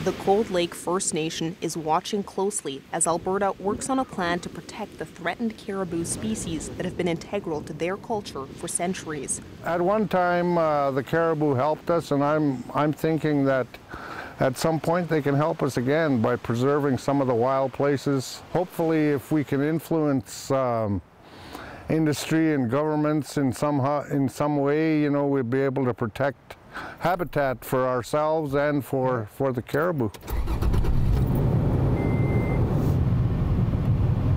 The Cold Lake First Nation is watching closely as Alberta works on a plan to protect the threatened caribou species that have been integral to their culture for centuries. At one time, the caribou helped us, and I'm thinking that at some point they can help us again by preserving some of the wild places. Hopefully, if we can influence industry and governments in some way, you know, we'll be able to protect habitat for ourselves and for the caribou.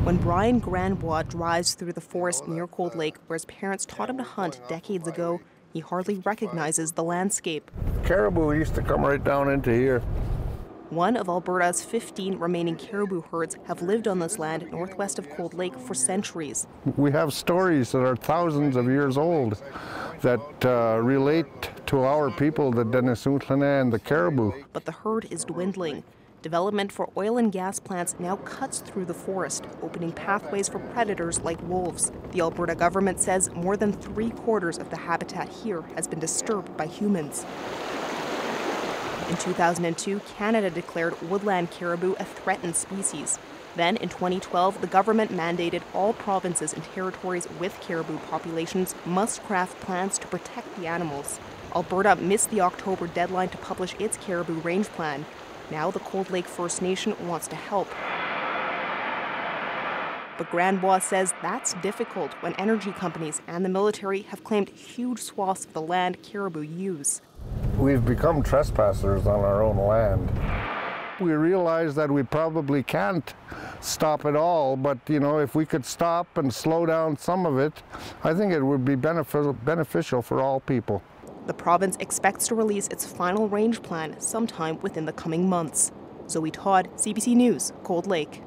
When Brian Grandbois drives through the forest near Cold Lake, where his parents taught him to hunt decades ago, he hardly recognizes the landscape. Caribou used to come right down into here. One of Alberta's 15 remaining caribou herds have lived on this land northwest of Cold Lake for centuries. We have stories that are thousands of years old that relate to our people, the Denisutlan and the caribou. But the herd is dwindling. Development for oil and gas plants now cuts through the forest, opening pathways for predators like wolves. The Alberta government says more than 3/4 of the habitat here has been disturbed by humans. In 2002, Canada declared woodland caribou a threatened species. Then, in 2012, the government mandated all provinces and territories with caribou populations must craft plans to protect the animals. Alberta missed the October deadline to publish its caribou range plan. Now the Cold Lake First Nation wants to help. But Grandbois says that's difficult when energy companies and the military have claimed huge swaths of the land caribou use. We've become trespassers on our own land. We realize that we probably can't stop it all, but you know, if we could stop and slow down some of it, I think it would be beneficial for all people. The province expects to release its final range plan sometime within the coming months. Zoe Todd, CBC News, Cold Lake.